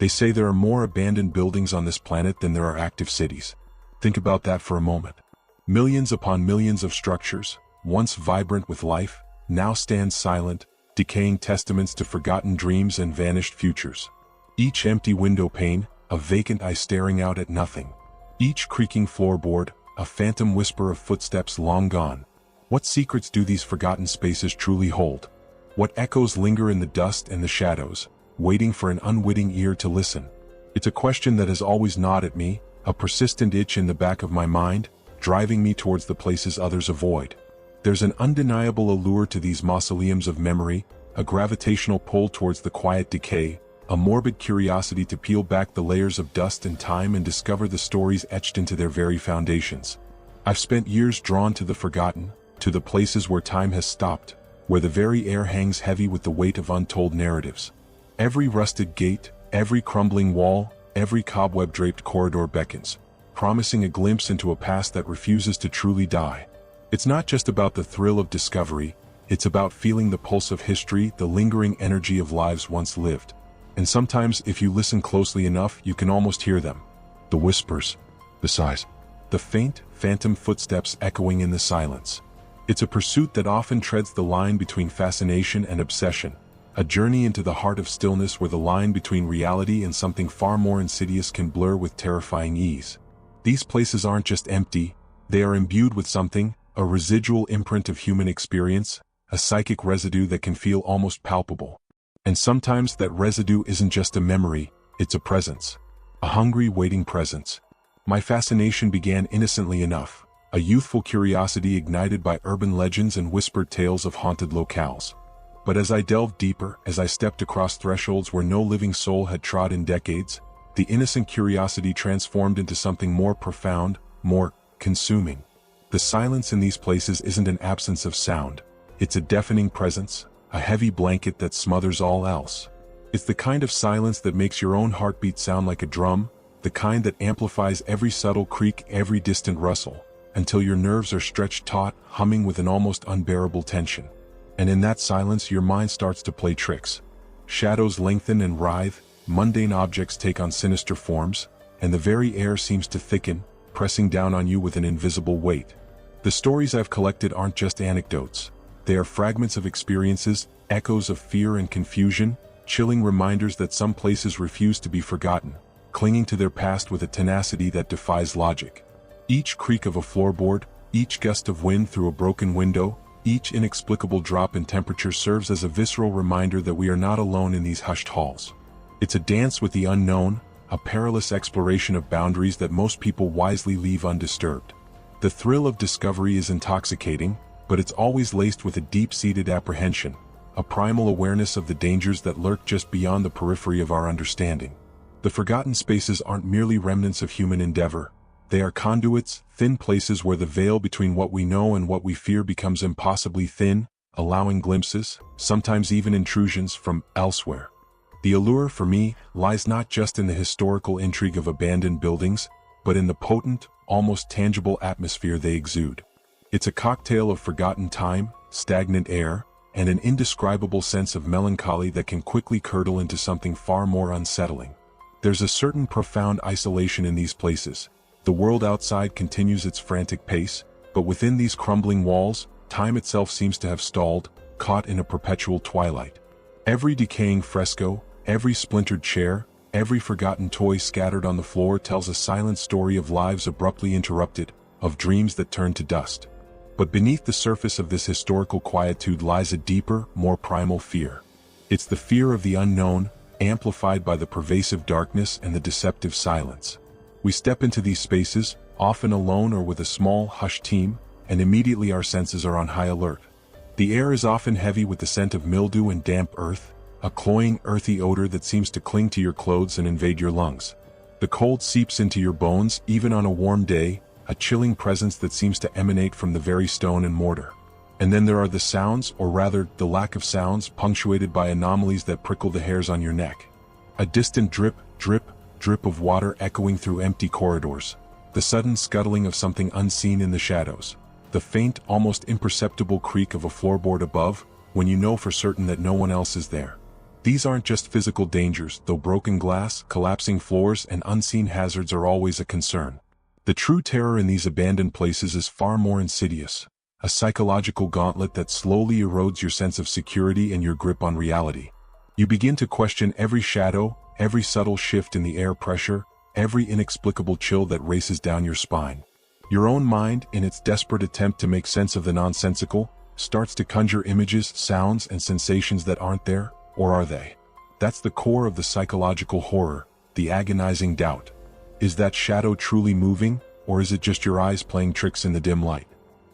They say there are more abandoned buildings on this planet than there are active cities. Think about that for a moment. Millions upon millions of structures, once vibrant with life, now stand silent, decaying testaments to forgotten dreams and vanished futures. Each empty window pane, a vacant eye staring out at nothing. Each creaking floorboard, a phantom whisper of footsteps long gone. What secrets do these forgotten spaces truly hold? What echoes linger in the dust and the shadows, waiting for an unwitting ear to listen? It's a question that has always gnawed at me, a persistent itch in the back of my mind, driving me towards the places others avoid. There's an undeniable allure to these mausoleums of memory, a gravitational pull towards the quiet decay, a morbid curiosity to peel back the layers of dust and time and discover the stories etched into their very foundations. I've spent years drawn to the forgotten, to the places where time has stopped, where the very air hangs heavy with the weight of untold narratives. Every rusted gate, every crumbling wall, every cobweb-draped corridor beckons, promising a glimpse into a past that refuses to truly die. It's not just about the thrill of discovery, it's about feeling the pulse of history, the lingering energy of lives once lived. And sometimes, if you listen closely enough, you can almost hear them. The whispers, the sighs, the faint, phantom footsteps echoing in the silence. It's a pursuit that often treads the line between fascination and obsession, a journey into the heart of stillness where the line between reality and something far more insidious can blur with terrifying ease. These places aren't just empty, they are imbued with something, a residual imprint of human experience, a psychic residue that can feel almost palpable. And sometimes that residue isn't just a memory, it's a presence. A hungry, waiting presence. My fascination began innocently enough, a youthful curiosity ignited by urban legends and whispered tales of haunted locales. But as I delved deeper, as I stepped across thresholds where no living soul had trod in decades, the innocent curiosity transformed into something more profound, more consuming. The silence in these places isn't an absence of sound, it's a deafening presence, a heavy blanket that smothers all else. It's the kind of silence that makes your own heartbeat sound like a drum, the kind that amplifies every subtle creak, every distant rustle, until your nerves are stretched taut, humming with an almost unbearable tension. And in that silence your mind starts to play tricks. Shadows lengthen and writhe, mundane objects take on sinister forms, and the very air seems to thicken, pressing down on you with an invisible weight. The stories I've collected aren't just anecdotes. They are fragments of experiences, echoes of fear and confusion, chilling reminders that some places refuse to be forgotten, clinging to their past with a tenacity that defies logic. Each creak of a floorboard, each gust of wind through a broken window, each inexplicable drop in temperature serves as a visceral reminder that we are not alone in these hushed halls. It's a dance with the unknown, a perilous exploration of boundaries that most people wisely leave undisturbed. The thrill of discovery is intoxicating, but it's always laced with a deep-seated apprehension, a primal awareness of the dangers that lurk just beyond the periphery of our understanding. The forgotten spaces aren't merely remnants of human endeavor. They are conduits, thin places where the veil between what we know and what we fear becomes impossibly thin, allowing glimpses, sometimes even intrusions, from elsewhere. The allure, for me, lies not just in the historical intrigue of abandoned buildings, but in the potent, almost tangible atmosphere they exude. It's a cocktail of forgotten time, stagnant air, and an indescribable sense of melancholy that can quickly curdle into something far more unsettling. There's a certain profound isolation in these places. The world outside continues its frantic pace, but within these crumbling walls, time itself seems to have stalled, caught in a perpetual twilight. Every decaying fresco, every splintered chair, every forgotten toy scattered on the floor tells a silent story of lives abruptly interrupted, of dreams that turn to dust. But beneath the surface of this historical quietude lies a deeper, more primal fear. It's the fear of the unknown, amplified by the pervasive darkness and the deceptive silence. We step into these spaces, often alone or with a small, hushed team, and immediately our senses are on high alert. The air is often heavy with the scent of mildew and damp earth, a cloying, earthy odor that seems to cling to your clothes and invade your lungs. The cold seeps into your bones, even on a warm day, a chilling presence that seems to emanate from the very stone and mortar. And then there are the sounds, or rather, the lack of sounds, punctuated by anomalies that prickle the hairs on your neck. A distant drip, drip, drip of water echoing through empty corridors. The sudden scuttling of something unseen in the shadows. The faint, almost imperceptible creak of a floorboard above, when you know for certain that no one else is there. These aren't just physical dangers, though broken glass, collapsing floors, and unseen hazards are always a concern. The true terror in these abandoned places is far more insidious, a psychological gauntlet that slowly erodes your sense of security and your grip on reality. You begin to question every shadow, every subtle shift in the air pressure, every inexplicable chill that races down your spine. Your own mind, in its desperate attempt to make sense of the nonsensical, starts to conjure images, sounds, and sensations that aren't there, or are they? That's the core of the psychological horror, the agonizing doubt. Is that shadow truly moving, or is it just your eyes playing tricks in the dim light?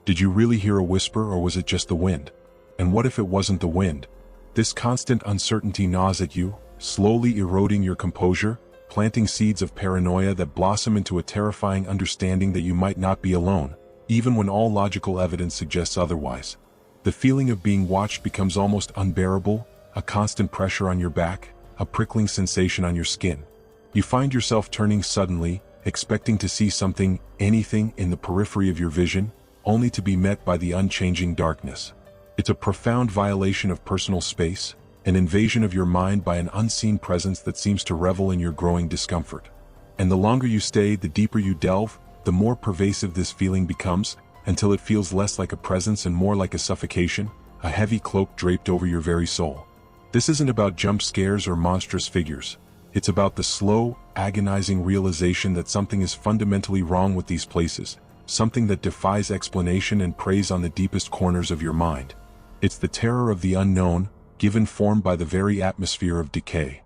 Did you really hear a whisper, or was it just the wind? And what if it wasn't the wind? This constant uncertainty gnaws at you, slowly eroding your composure, planting seeds of paranoia that blossom into a terrifying understanding that you might not be alone, even when all logical evidence suggests otherwise. The feeling of being watched becomes almost unbearable, a constant pressure on your back, a prickling sensation on your skin. You find yourself turning suddenly, expecting to see something, anything, in the periphery of your vision, only to be met by the unchanging darkness. It's a profound violation of personal space, an invasion of your mind by an unseen presence that seems to revel in your growing discomfort. And the longer you stay, the deeper you delve, the more pervasive this feeling becomes, until it feels less like a presence and more like a suffocation, a heavy cloak draped over your very soul. This isn't about jump scares or monstrous figures. It's about the slow, agonizing realization that something is fundamentally wrong with these places, something that defies explanation and preys on the deepest corners of your mind. It's the terror of the unknown, given form by the very atmosphere of decay.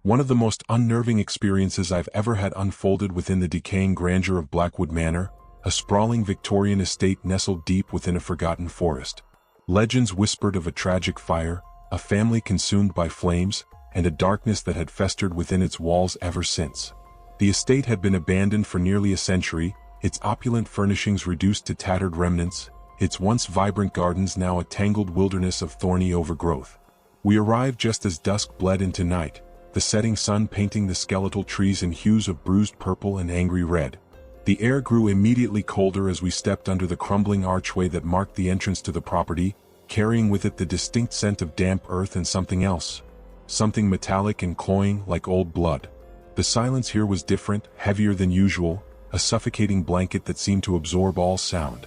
One of the most unnerving experiences I've ever had unfolded within the decaying grandeur of Blackwood Manor, a sprawling Victorian estate nestled deep within a forgotten forest. Legends whispered of a tragic fire, a family consumed by flames, and a darkness that had festered within its walls ever since. The estate had been abandoned for nearly a century, its opulent furnishings reduced to tattered remnants, its once vibrant gardens now a tangled wilderness of thorny overgrowth. We arrived just as dusk bled into night, the setting sun painting the skeletal trees in hues of bruised purple and angry red. The air grew immediately colder as we stepped under the crumbling archway that marked the entrance to the property, carrying with it the distinct scent of damp earth and something else. Something metallic and cloying like old blood. The silence here was different, heavier than usual, a suffocating blanket that seemed to absorb all sound.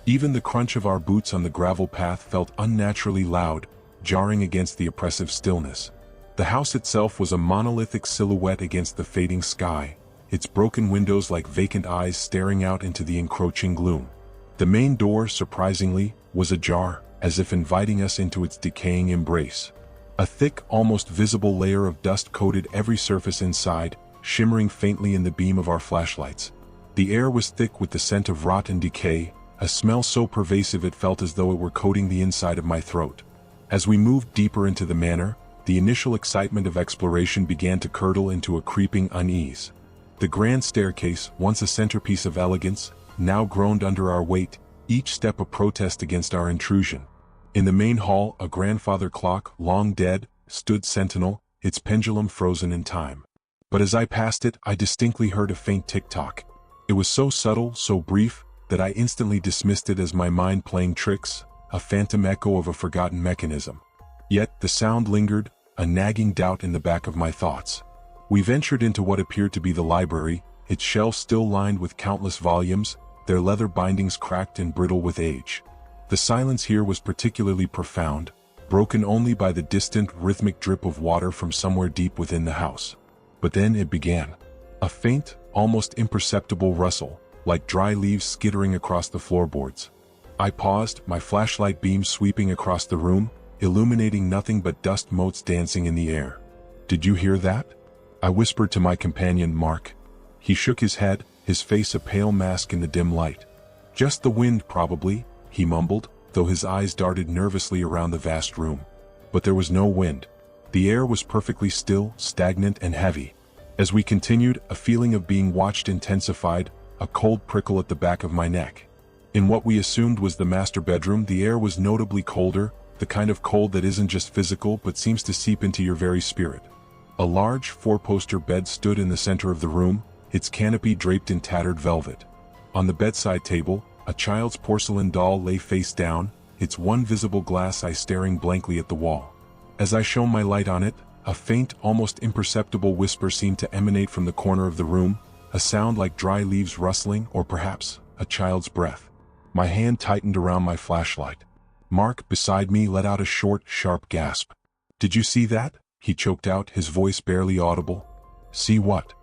Even the crunch of our boots on the gravel path felt unnaturally loud, jarring against the oppressive stillness. The house itself was a monolithic silhouette against the fading sky, its broken windows like vacant eyes staring out into the encroaching gloom. The main door, surprisingly, was ajar, as if inviting us into its decaying embrace. A thick, almost visible layer of dust coated every surface inside, shimmering faintly in the beam of our flashlights. The air was thick with the scent of rot and decay, a smell so pervasive it felt as though it were coating the inside of my throat. As we moved deeper into the manor, the initial excitement of exploration began to curdle into a creeping unease. The grand staircase, once a centerpiece of elegance, now groaned under our weight, each step a protest against our intrusion. In the main hall, a grandfather clock, long dead, stood sentinel, its pendulum frozen in time. But as I passed it, I distinctly heard a faint tick-tock. It was so subtle, so brief, that I instantly dismissed it as my mind playing tricks, a phantom echo of a forgotten mechanism. Yet the sound lingered, a nagging doubt in the back of my thoughts. We ventured into what appeared to be the library, its shelves still lined with countless volumes, their leather bindings cracked and brittle with age. The silence here was particularly profound, broken only by the distant, rhythmic drip of water from somewhere deep within the house. But then it began. A faint, almost imperceptible rustle, like dry leaves skittering across the floorboards. I paused, my flashlight beam sweeping across the room, illuminating nothing but dust motes dancing in the air. "Did you hear that?" I whispered to my companion Mark. He shook his head, his face a pale mask in the dim light. "Just the wind, probably," he mumbled, though his eyes darted nervously around the vast room. But there was no wind. The air was perfectly still, stagnant and heavy. As we continued, a feeling of being watched intensified, a cold prickle at the back of my neck. In what we assumed was the master bedroom, the air was notably colder, the kind of cold that isn't just physical but seems to seep into your very spirit. A large, four-poster bed stood in the center of the room, its canopy draped in tattered velvet. On the bedside table, a child's porcelain doll lay face down, its one visible glass eye staring blankly at the wall. As I shone my light on it, a faint, almost imperceptible whisper seemed to emanate from the corner of the room, a sound like dry leaves rustling or perhaps a child's breath. My hand tightened around my flashlight. Mark, beside me, let out a short, sharp gasp. "Did you see that?" he choked out, his voice barely audible. "See what?"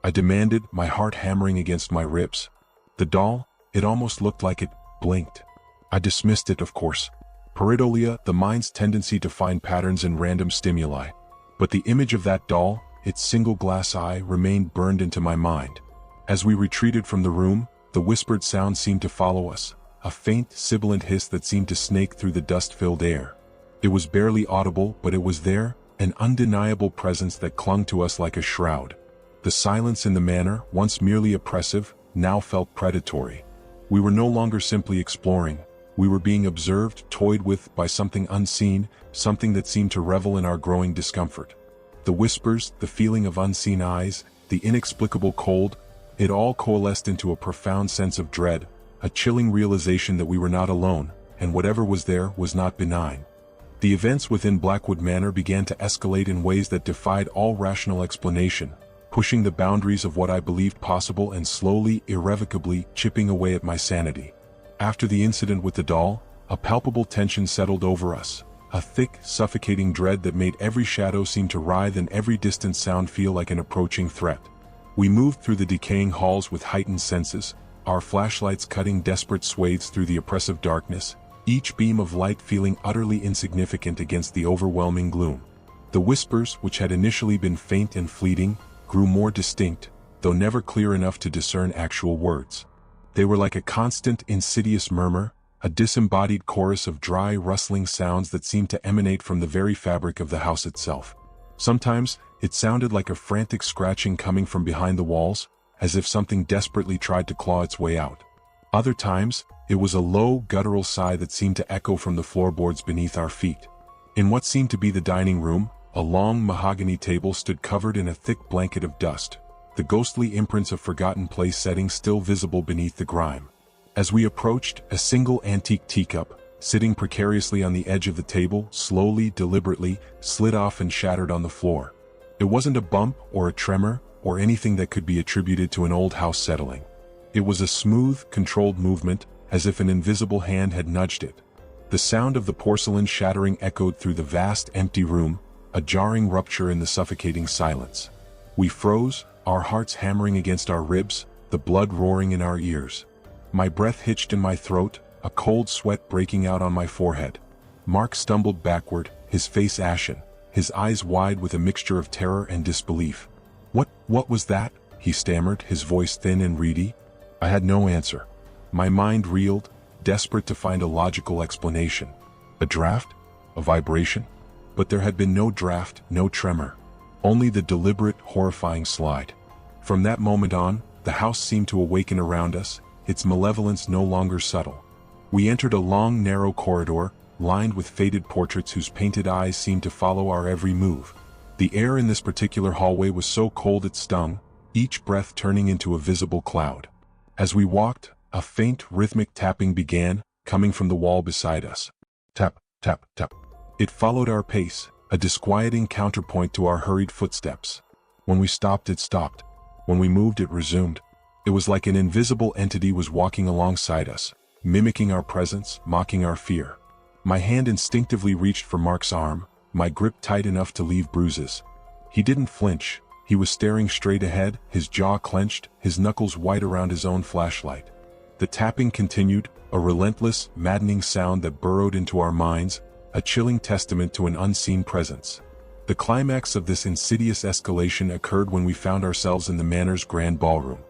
I demanded, my heart hammering against my ribs. The doll, it almost looked like it blinked. I dismissed it, of course. Pareidolia, the mind's tendency to find patterns in random stimuli. But the image of that doll, its single glass eye, remained burned into my mind. As we retreated from the room, the whispered sound seemed to follow us, a faint, sibilant hiss that seemed to snake through the dust-filled air. It was barely audible, but it was there, an undeniable presence that clung to us like a shroud. The silence in the manor, once merely oppressive, now felt predatory. We were no longer simply exploring. We were being observed, toyed with by something unseen, something that seemed to revel in our growing discomfort. The whispers, the feeling of unseen eyes, the inexplicable cold, it all coalesced into a profound sense of dread, a chilling realization that we were not alone, and whatever was there was not benign. The events within Blackwood Manor began to escalate in ways that defied all rational explanation, pushing the boundaries of what I believed possible and slowly, irrevocably, chipping away at my sanity. After the incident with the doll, a palpable tension settled over us, a thick, suffocating dread that made every shadow seem to writhe and every distant sound feel like an approaching threat. We moved through the decaying halls with heightened senses, our flashlights cutting desperate swathes through the oppressive darkness, each beam of light feeling utterly insignificant against the overwhelming gloom. The whispers, which had initially been faint and fleeting, grew more distinct, though never clear enough to discern actual words. They were like a constant, insidious murmur, a disembodied chorus of dry, rustling sounds that seemed to emanate from the very fabric of the house itself. Sometimes, it sounded like a frantic scratching coming from behind the walls, as if something desperately tried to claw its way out. Other times, it was a low, guttural sigh that seemed to echo from the floorboards beneath our feet. In what seemed to be the dining room, a long mahogany table stood covered in a thick blanket of dust, the ghostly imprints of forgotten place settings still visible beneath the grime. As we approached, a single antique teacup, sitting precariously on the edge of the table, slowly, deliberately, slid off and shattered on the floor. It wasn't a bump or a tremor, or anything that could be attributed to an old house settling. It was a smooth, controlled movement, as if an invisible hand had nudged it. The sound of the porcelain shattering echoed through the vast, empty room, a jarring rupture in the suffocating silence. We froze, our hearts hammering against our ribs, the blood roaring in our ears. My breath hitched in my throat, a cold sweat breaking out on my forehead. Mark stumbled backward, his face ashen, his eyes wide with a mixture of terror and disbelief. What was that?" he stammered, his voice thin and reedy. I had no answer. My mind reeled, desperate to find a logical explanation. A draft? A vibration? But there had been no draft, no tremor. Only the deliberate, horrifying slide. From that moment on, the house seemed to awaken around us, its malevolence no longer subtle. We entered a long, narrow corridor, lined with faded portraits whose painted eyes seemed to follow our every move. The air in this particular hallway was so cold it stung, each breath turning into a visible cloud. As we walked, a faint, rhythmic tapping began, coming from the wall beside us. Tap, tap, tap. It followed our pace, a disquieting counterpoint to our hurried footsteps. When we stopped, it stopped. When we moved, it resumed. It was like an invisible entity was walking alongside us, mimicking our presence, mocking our fear. My hand instinctively reached for Mark's arm, my grip tight enough to leave bruises. He didn't flinch. He was staring straight ahead, his jaw clenched, his knuckles white around his own flashlight. The tapping continued, a relentless, maddening sound that burrowed into our minds, a chilling testament to an unseen presence. The climax of this insidious escalation occurred when we found ourselves in the manor's grand ballroom.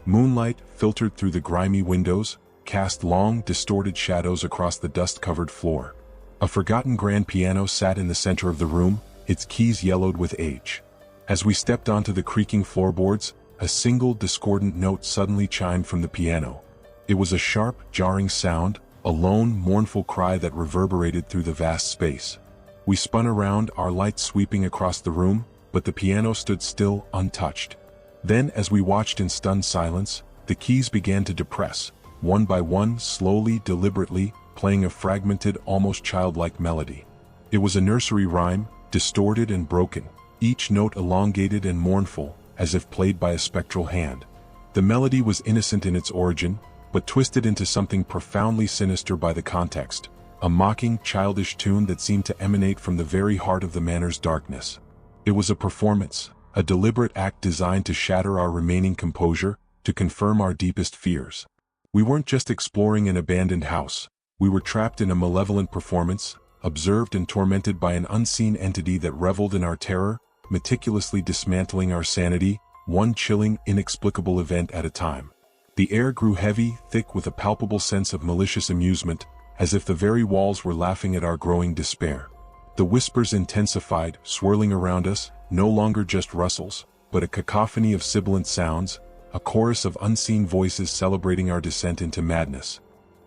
Moonlight, filtered through the grimy windows, cast long, distorted shadows across the dust-covered floor. A forgotten grand piano sat in the center of the room, its keys yellowed with age. As we stepped onto the creaking floorboards, a single discordant note suddenly chimed from the piano. It was a sharp, jarring sound, a lone, mournful cry that reverberated through the vast space. We spun around, our light sweeping across the room, but the piano stood still, untouched. Then, as we watched in stunned silence, the keys began to depress, one by one, slowly, deliberately, playing a fragmented, almost childlike melody. It was a nursery rhyme, distorted and broken, each note elongated and mournful, as if played by a spectral hand. The melody was innocent in its origin, but twisted into something profoundly sinister by the context, a mocking, childish tune that seemed to emanate from the very heart of the manor's darkness. It was a performance, a deliberate act designed to shatter our remaining composure, to confirm our deepest fears. We weren't just exploring an abandoned house, we were trapped in a malevolent performance, observed and tormented by an unseen entity that reveled in our terror, meticulously dismantling our sanity, one chilling, inexplicable event at a time. The air grew heavy, thick with a palpable sense of malicious amusement, as if the very walls were laughing at our growing despair. The whispers intensified, swirling around us, no longer just rustles, but a cacophony of sibilant sounds, a chorus of unseen voices celebrating our descent into madness.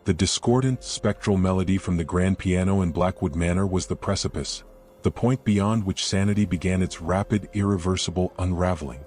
The discordant, spectral melody from the grand piano in Blackwood Manor was the precipice, the point beyond which sanity began its rapid, irreversible unraveling.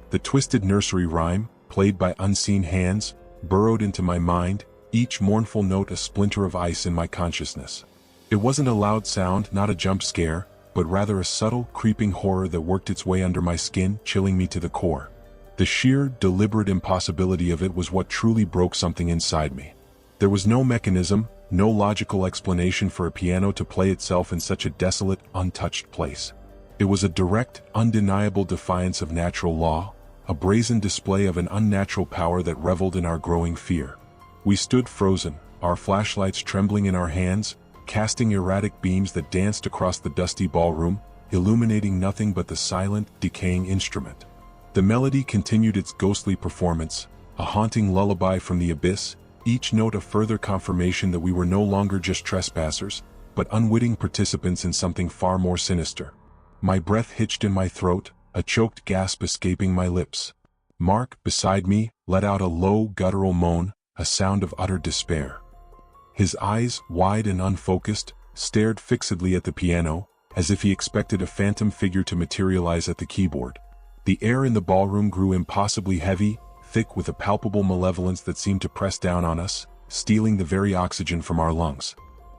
The twisted nursery rhyme, played by unseen hands, burrowed into my mind, each mournful note a splinter of ice in my consciousness. It wasn't a loud sound, not a jump scare, but rather a subtle, creeping horror that worked its way under my skin, chilling me to the core. The sheer, deliberate impossibility of it was what truly broke something inside me. There was no mechanism, no logical explanation for a piano to play itself in such a desolate, untouched place. It was a direct, undeniable defiance of natural law, a brazen display of an unnatural power that reveled in our growing fear. We stood frozen, our flashlights trembling in our hands, casting erratic beams that danced across the dusty ballroom, illuminating nothing but the silent, decaying instrument. The melody continued its ghostly performance, a haunting lullaby from the abyss, each note a further confirmation that we were no longer just trespassers, but unwitting participants in something far more sinister. My breath hitched in my throat, a choked gasp escaping my lips. Mark, beside me, let out a low, guttural moan, a sound of utter despair. His eyes, wide and unfocused, stared fixedly at the piano, as if he expected a phantom figure to materialize at the keyboard. The air in the ballroom grew impossibly heavy, thick with a palpable malevolence that seemed to press down on us, stealing the very oxygen from our lungs.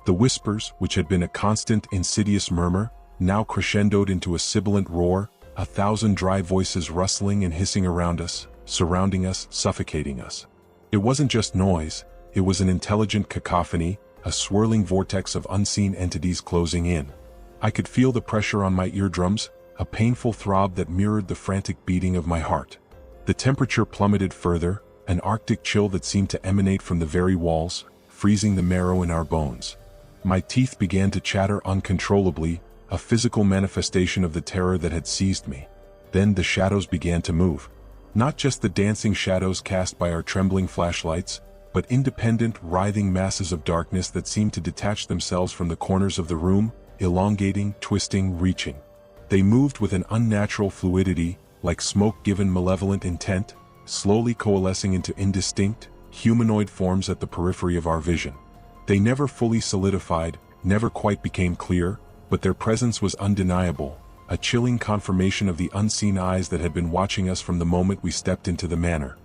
The whispers, which had been a constant, insidious murmur, now crescendoed into a sibilant roar, 1,000 dry voices rustling and hissing around us, surrounding us, suffocating us. It wasn't just noise, it was an intelligent cacophony, a swirling vortex of unseen entities closing in. I could feel the pressure on my eardrums, a painful throb that mirrored the frantic beating of my heart. The temperature plummeted further, an arctic chill that seemed to emanate from the very walls, freezing the marrow in our bones. My teeth began to chatter uncontrollably, a physical manifestation of the terror that had seized me. Then the shadows began to move. Not just the dancing shadows cast by our trembling flashlights, but independent, writhing masses of darkness that seemed to detach themselves from the corners of the room, elongating, twisting, reaching. They moved with an unnatural fluidity, like smoke given malevolent intent, slowly coalescing into indistinct, humanoid forms at the periphery of our vision. They never fully solidified, never quite became clear, but their presence was undeniable, a chilling confirmation of the unseen eyes that had been watching us from the moment we stepped into the manor.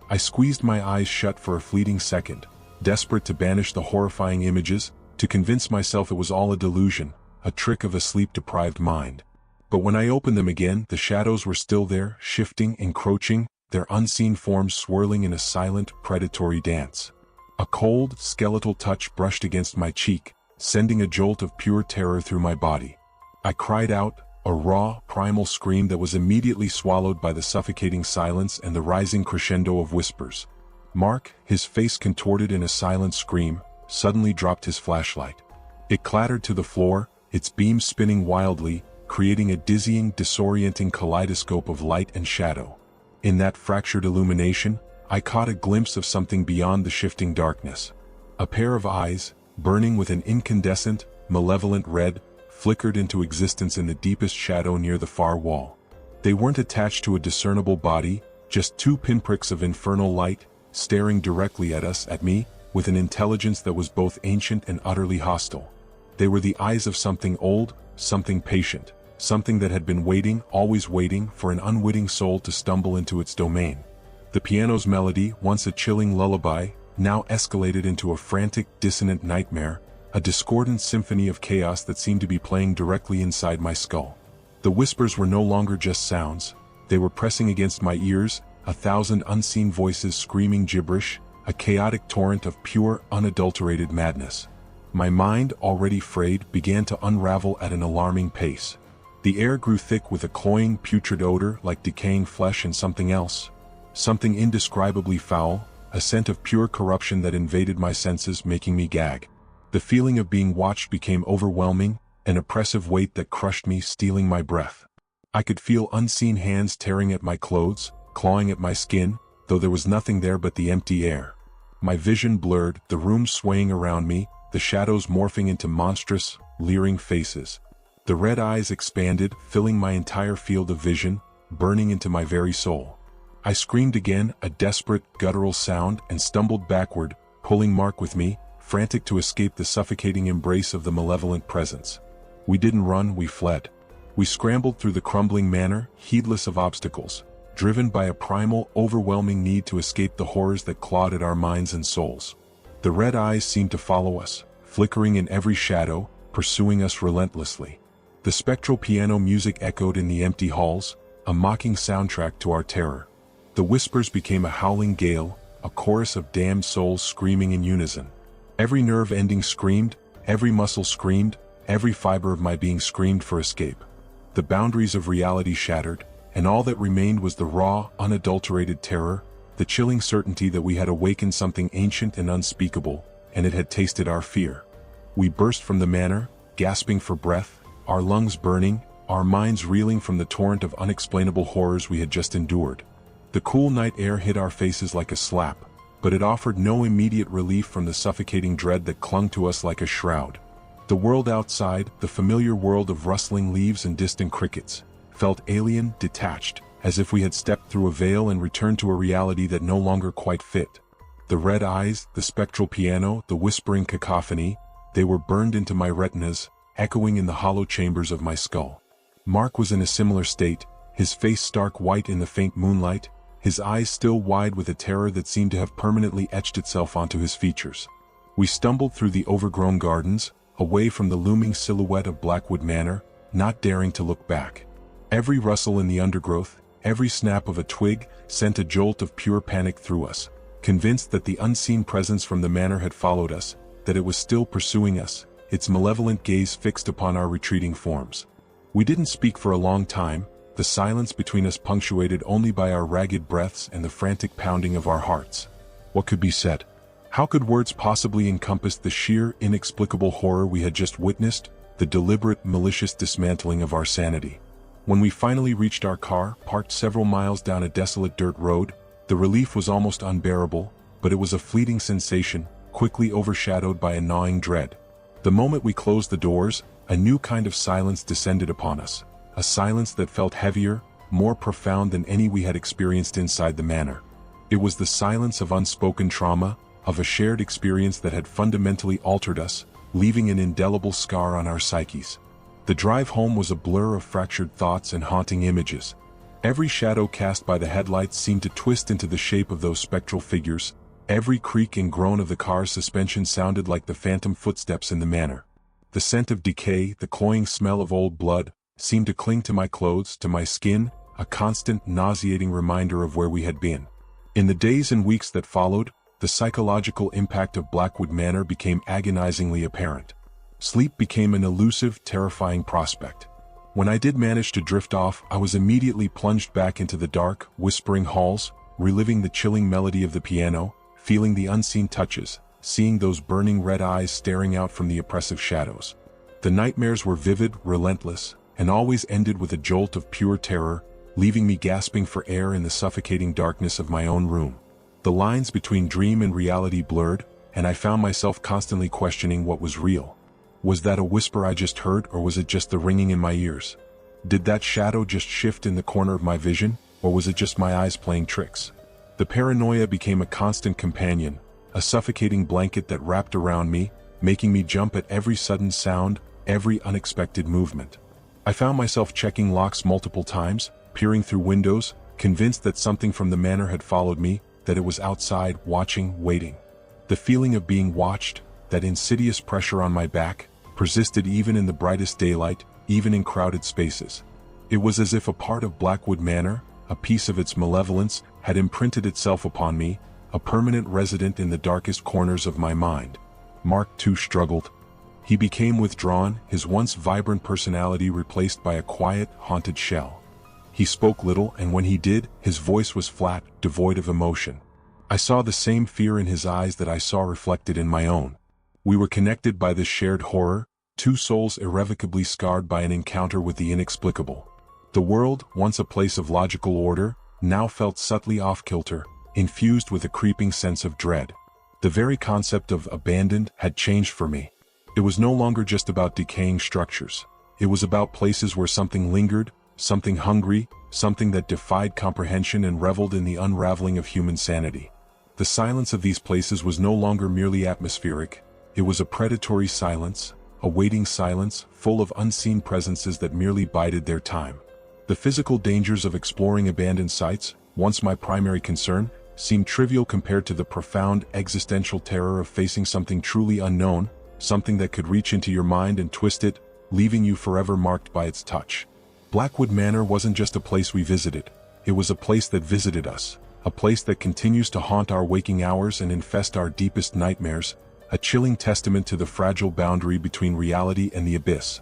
I squeezed my eyes shut for a fleeting second, desperate to banish the horrifying images, to convince myself it was all a delusion, a trick of a sleep-deprived mind. But when I opened them again, the shadows were still there, shifting, encroaching, their unseen forms swirling in a silent, predatory dance. A cold, skeletal touch brushed against my cheek, sending a jolt of pure terror through my body. I cried out, a raw, primal scream that was immediately swallowed by the suffocating silence and the rising crescendo of whispers. Mark, his face contorted in a silent scream, suddenly dropped his flashlight. It clattered to the floor, its beams spinning wildly, creating a dizzying, disorienting kaleidoscope of light and shadow. In that fractured illumination, I caught a glimpse of something beyond the shifting darkness. A pair of eyes, burning with an incandescent, malevolent red, flickered into existence in the deepest shadow near the far wall. They weren't attached to a discernible body, just two pinpricks of infernal light, staring directly at us, at me, with an intelligence that was both ancient and utterly hostile. They were the eyes of something old, something patient, something that had been waiting, always waiting, for an unwitting soul to stumble into its domain. The piano's melody, once a chilling lullaby, now escalated into a frantic, dissonant nightmare, a discordant symphony of chaos that seemed to be playing directly inside my skull. The whispers were no longer just sounds, they were pressing against my ears, 1,000 unseen voices screaming gibberish, a chaotic torrent of pure, unadulterated madness. My mind, already frayed, began to unravel at an alarming pace. The air grew thick with a cloying, putrid odor like decaying flesh and something else. Something indescribably foul, a scent of pure corruption that invaded my senses, making me gag. The feeling of being watched became overwhelming, an oppressive weight that crushed me, stealing my breath. I could feel unseen hands tearing at my clothes, clawing at my skin, though there was nothing there but the empty air. My vision blurred, the room swaying around me, the shadows morphing into monstrous, leering faces. The red eyes expanded, filling my entire field of vision, burning into my very soul. I screamed again, a desperate, guttural sound, and stumbled backward, pulling Mark with me, frantic to escape the suffocating embrace of the malevolent presence. We didn't run, we fled. We scrambled through the crumbling manor, heedless of obstacles, driven by a primal, overwhelming need to escape the horrors that clawed at our minds and souls. The red eyes seemed to follow us, flickering in every shadow, pursuing us relentlessly. The spectral piano music echoed in the empty halls, a mocking soundtrack to our terror. The whispers became a howling gale, a chorus of damned souls screaming in unison. Every nerve ending screamed, every muscle screamed, every fiber of my being screamed for escape. The boundaries of reality shattered, and all that remained was the raw, unadulterated terror, the chilling certainty that we had awakened something ancient and unspeakable, and it had tasted our fear. We burst from the manor, gasping for breath, our lungs burning, our minds reeling from the torrent of unexplainable horrors we had just endured. The cool night air hit our faces like a slap, but it offered no immediate relief from the suffocating dread that clung to us like a shroud. The world outside, the familiar world of rustling leaves and distant crickets, felt alien, detached, as if we had stepped through a veil and returned to a reality that no longer quite fit. The red eyes, the spectral piano, the whispering cacophony, they were burned into my retinas, echoing in the hollow chambers of my skull. Mark was in a similar state, his face stark white in the faint moonlight, his eyes still wide with a terror that seemed to have permanently etched itself onto his features. We stumbled through the overgrown gardens, away from the looming silhouette of Blackwood Manor, not daring to look back. Every rustle in the undergrowth, every snap of a twig, sent a jolt of pure panic through us, convinced that the unseen presence from the manor had followed us, that it was still pursuing us, its malevolent gaze fixed upon our retreating forms. We didn't speak for a long time, the silence between us punctuated only by our ragged breaths and the frantic pounding of our hearts. What could be said? How could words possibly encompass the sheer, inexplicable horror we had just witnessed, the deliberate, malicious dismantling of our sanity? When we finally reached our car, parked several miles down a desolate dirt road, the relief was almost unbearable, but it was a fleeting sensation, quickly overshadowed by a gnawing dread. The moment we closed the doors, a new kind of silence descended upon us, a silence that felt heavier, more profound than any we had experienced inside the manor. It was the silence of unspoken trauma, of a shared experience that had fundamentally altered us, leaving an indelible scar on our psyches. The drive home was a blur of fractured thoughts and haunting images. Every shadow cast by the headlights seemed to twist into the shape of those spectral figures. Every creak and groan of the car's suspension sounded like the phantom footsteps in the manor. The scent of decay, the cloying smell of old blood, seemed to cling to my clothes, to my skin, a constant, nauseating reminder of where we had been. In the days and weeks that followed, the psychological impact of Blackwood Manor became agonizingly apparent. Sleep became an elusive, terrifying prospect. When I did manage to drift off, I was immediately plunged back into the dark, whispering halls, reliving the chilling melody of the piano, feeling the unseen touches, seeing those burning red eyes staring out from the oppressive shadows. The nightmares were vivid, relentless, and always ended with a jolt of pure terror, leaving me gasping for air in the suffocating darkness of my own room. The lines between dream and reality blurred, and I found myself constantly questioning what was real. Was that a whisper I just heard, or was it just the ringing in my ears? Did that shadow just shift in the corner of my vision, or was it just my eyes playing tricks? The paranoia became a constant companion, a suffocating blanket that wrapped around me, making me jump at every sudden sound, every unexpected movement. I found myself checking locks multiple times, peering through windows, convinced that something from the manor had followed me, that it was outside, watching, waiting. The feeling of being watched, that insidious pressure on my back, persisted even in the brightest daylight, even in crowded spaces. It was as if a part of Blackwood Manor, a piece of its malevolence, had imprinted itself upon me, a permanent resident in the darkest corners of my mind. Mark too struggled. He became withdrawn, his once vibrant personality replaced by a quiet, haunted shell. He spoke little, and when he did, his voice was flat, devoid of emotion. I saw the same fear in his eyes that I saw reflected in my own. We were connected by this shared horror, two souls irrevocably scarred by an encounter with the inexplicable. The world, once a place of logical order, now felt subtly off-kilter, infused with a creeping sense of dread. The very concept of abandoned had changed for me. It was no longer just about decaying structures. It was about places where something lingered, something hungry, something that defied comprehension and reveled in the unraveling of human sanity. The silence of these places was no longer merely atmospheric. It was a predatory silence, a waiting silence, full of unseen presences that merely bided their time. The physical dangers of exploring abandoned sites, once my primary concern, seemed trivial compared to the profound existential terror of facing something truly unknown, something that could reach into your mind and twist it, leaving you forever marked by its touch. Blackwood Manor wasn't just a place we visited. It was a place that visited us, a place that continues to haunt our waking hours and infest our deepest nightmares, a chilling testament to the fragile boundary between reality and the abyss.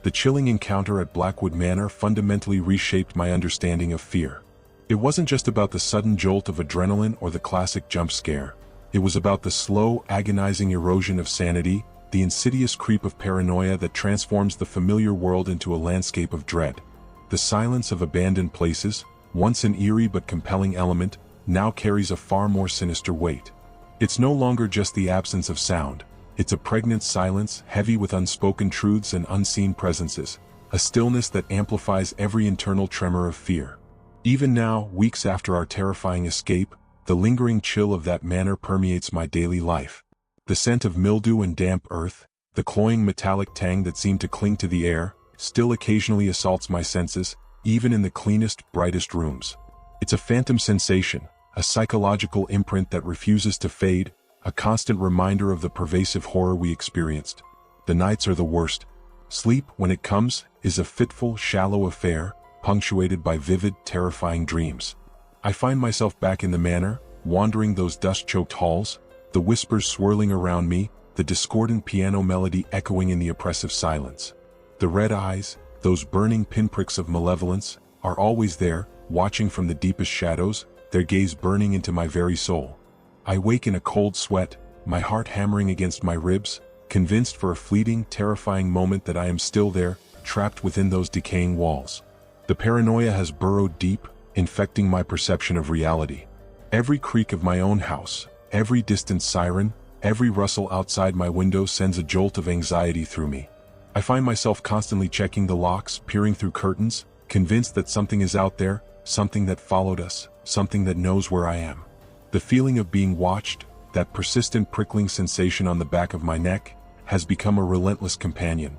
The chilling encounter at Blackwood Manor fundamentally reshaped my understanding of fear. It wasn't just about the sudden jolt of adrenaline or the classic jump scare. It was about the slow, agonizing erosion of sanity, the insidious creep of paranoia that transforms the familiar world into a landscape of dread. The silence of abandoned places, once an eerie but compelling element, now carries a far more sinister weight. It's no longer just the absence of sound. It's a pregnant silence, heavy with unspoken truths and unseen presences, a stillness that amplifies every internal tremor of fear. Even now, weeks after our terrifying escape, the lingering chill of that manor permeates my daily life. The scent of mildew and damp earth, the cloying metallic tang that seemed to cling to the air, still occasionally assaults my senses, even in the cleanest, brightest rooms. It's a phantom sensation, a psychological imprint that refuses to fade, a constant reminder of the pervasive horror we experienced. The nights are the worst. Sleep, when it comes, is a fitful, shallow affair, punctuated by vivid, terrifying dreams. I find myself back in the manor, wandering those dust-choked halls, the whispers swirling around me, the discordant piano melody echoing in the oppressive silence. The red eyes, those burning pinpricks of malevolence, are always there, watching from the deepest shadows, their gaze burning into my very soul. I wake in a cold sweat, my heart hammering against my ribs, convinced for a fleeting, terrifying moment that I am still there, trapped within those decaying walls. The paranoia has burrowed deep, infecting my perception of reality. Every creak of my own house, every distant siren, every rustle outside my window sends a jolt of anxiety through me. I find myself constantly checking the locks, peering through curtains, convinced that something is out there, something that followed us, something that knows where I am. The feeling of being watched, that persistent prickling sensation on the back of my neck, has become a relentless companion.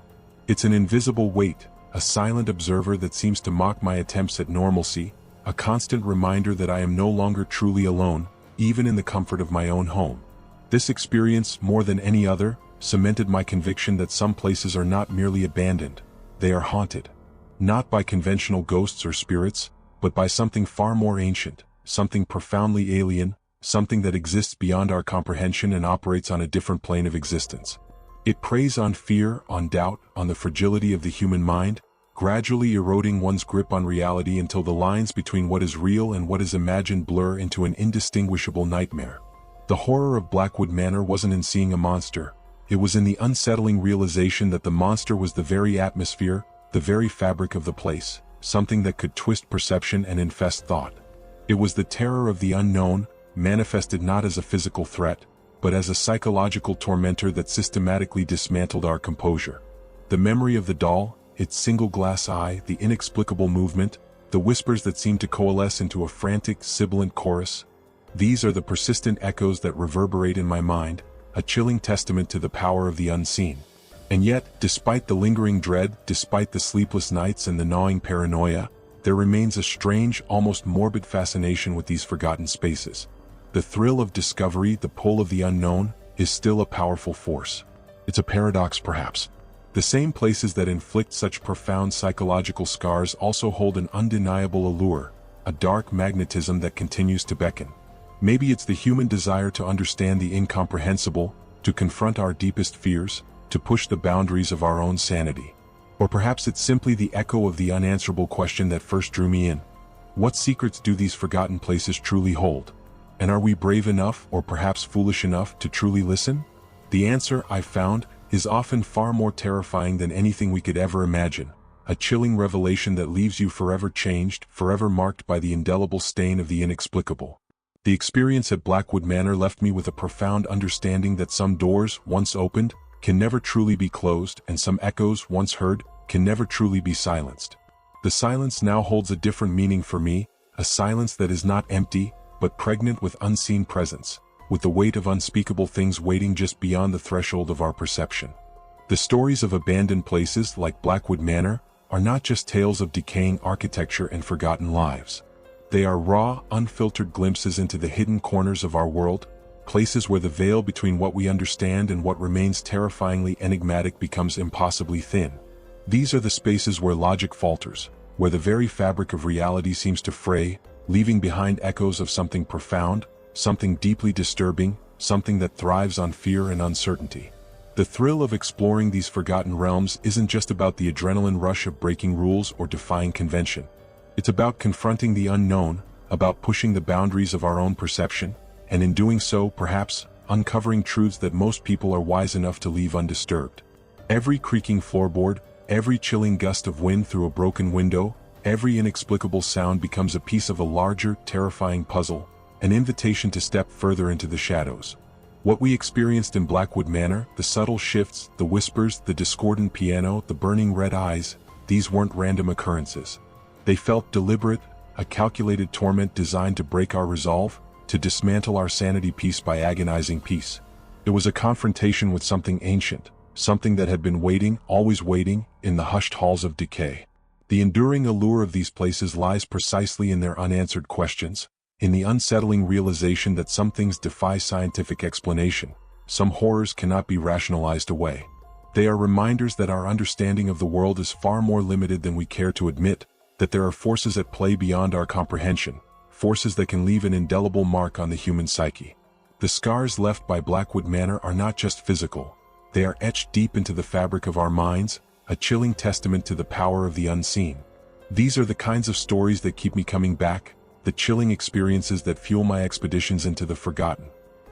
It's an invisible weight, a silent observer that seems to mock my attempts at normalcy, a constant reminder that I am no longer truly alone, even in the comfort of my own home. This experience, more than any other, cemented my conviction that some places are not merely abandoned, they are haunted. Not by conventional ghosts or spirits, but by something far more ancient, something profoundly alien, something that exists beyond our comprehension and operates on a different plane of existence. It preys on fear, on doubt, on the fragility of the human mind, gradually eroding one's grip on reality until the lines between what is real and what is imagined blur into an indistinguishable nightmare. The horror of Blackwood Manor wasn't in seeing a monster. It was in the unsettling realization that the monster was the very atmosphere, the very fabric of the place, something that could twist perception and infest thought. It was the terror of the unknown, manifested not as a physical threat, but as a psychological tormentor that systematically dismantled our composure. The memory of the doll, its single glass eye, the inexplicable movement, the whispers that seemed to coalesce into a frantic, sibilant chorus, these are the persistent echoes that reverberate in my mind, a chilling testament to the power of the unseen. And yet, despite the lingering dread, despite the sleepless nights and the gnawing paranoia, there remains a strange, almost morbid fascination with these forgotten spaces. The thrill of discovery, the pull of the unknown, is still a powerful force. It's a paradox perhaps. The same places that inflict such profound psychological scars also hold an undeniable allure, a dark magnetism that continues to beckon. Maybe it's the human desire to understand the incomprehensible, to confront our deepest fears, to push the boundaries of our own sanity. Or perhaps it's simply the echo of the unanswerable question that first drew me in. What secrets do these forgotten places truly hold? And are we brave enough, or perhaps foolish enough, to truly listen? The answer, I've found, is often far more terrifying than anything we could ever imagine. A chilling revelation that leaves you forever changed, forever marked by the indelible stain of the inexplicable. The experience at Blackwood Manor left me with a profound understanding that some doors, once opened, can never truly be closed, and some echoes, once heard, can never truly be silenced. The silence now holds a different meaning for me, a silence that is not empty, but pregnant with unseen presence, with the weight of unspeakable things waiting just beyond the threshold of our perception. The stories of abandoned places like Blackwood Manor are not just tales of decaying architecture and forgotten lives. They are raw, unfiltered glimpses into the hidden corners of our world, places where the veil between what we understand and what remains terrifyingly enigmatic becomes impossibly thin. These are the spaces where logic falters, where the very fabric of reality seems to fray, leaving behind echoes of something profound, something deeply disturbing, something that thrives on fear and uncertainty. The thrill of exploring these forgotten realms isn't just about the adrenaline rush of breaking rules or defying convention. It's about confronting the unknown, about pushing the boundaries of our own perception, and in doing so, perhaps, uncovering truths that most people are wise enough to leave undisturbed. Every creaking floorboard, every chilling gust of wind through a broken window, every inexplicable sound becomes a piece of a larger, terrifying puzzle, an invitation to step further into the shadows. What we experienced in Blackwood Manor, the subtle shifts, the whispers, the discordant piano, the burning red eyes, these weren't random occurrences. They felt deliberate, a calculated torment designed to break our resolve, to dismantle our sanity piece by agonizing piece. It was a confrontation with something ancient, something that had been waiting, always waiting, in the hushed halls of decay. The enduring allure of these places lies precisely in their unanswered questions, in the unsettling realization that some things defy scientific explanation, some horrors cannot be rationalized away. They are reminders that our understanding of the world is far more limited than we care to admit, that there are forces at play beyond our comprehension, forces that can leave an indelible mark on the human psyche. The scars left by Blackwood Manor are not just physical, they are etched deep into the fabric of our minds, a chilling testament to the power of the unseen. These are the kinds of stories that keep me coming back, the chilling experiences that fuel my expeditions into the forgotten.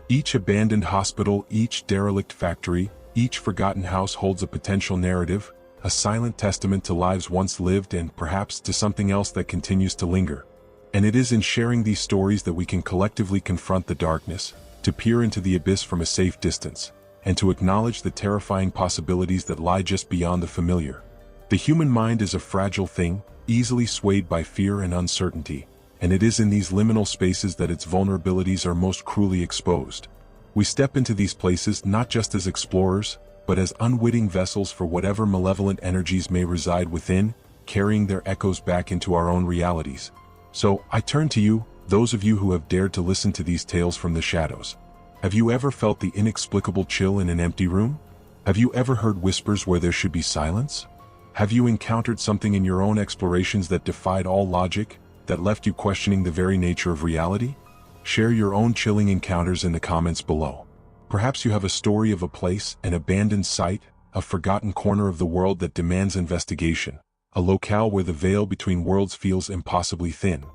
Each abandoned hospital, each derelict factory, each forgotten house holds a potential narrative, a silent testament to lives once lived and perhaps to something else that continues to linger. And it is in sharing these stories that we can collectively confront the darkness, to peer into the abyss from a safe distance, and to acknowledge the terrifying possibilities that lie just beyond the familiar. The human mind is a fragile thing, easily swayed by fear and uncertainty, and it is in these liminal spaces that its vulnerabilities are most cruelly exposed. We step into these places not just as explorers, but as unwitting vessels for whatever malevolent energies may reside within, carrying their echoes back into our own realities. So, I turn to you, those of you who have dared to listen to these tales from the shadows. Have you ever felt the inexplicable chill in an empty room? Have you ever heard whispers where there should be silence? Have you encountered something in your own explorations that defied all logic, that left you questioning the very nature of reality? Share your own chilling encounters in the comments below. Perhaps you have a story of a place, an abandoned site, a forgotten corner of the world that demands investigation, a locale where the veil between worlds feels impossibly thin.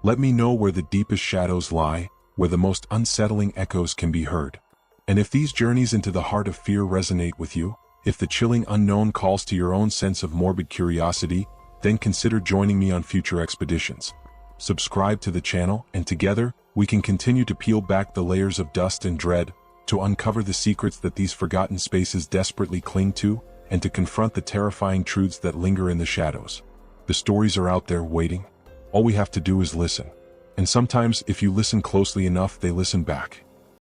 Let me know where the deepest shadows lie, where the most unsettling echoes can be heard. And if these journeys into the heart of fear resonate with you, if the chilling unknown calls to your own sense of morbid curiosity, then consider joining me on future expeditions. Subscribe to the channel, and together, we can continue to peel back the layers of dust and dread, to uncover the secrets that these forgotten spaces desperately cling to, and to confront the terrifying truths that linger in the shadows. The stories are out there waiting. All we have to do is listen. And sometimes, if you listen closely enough, they listen back.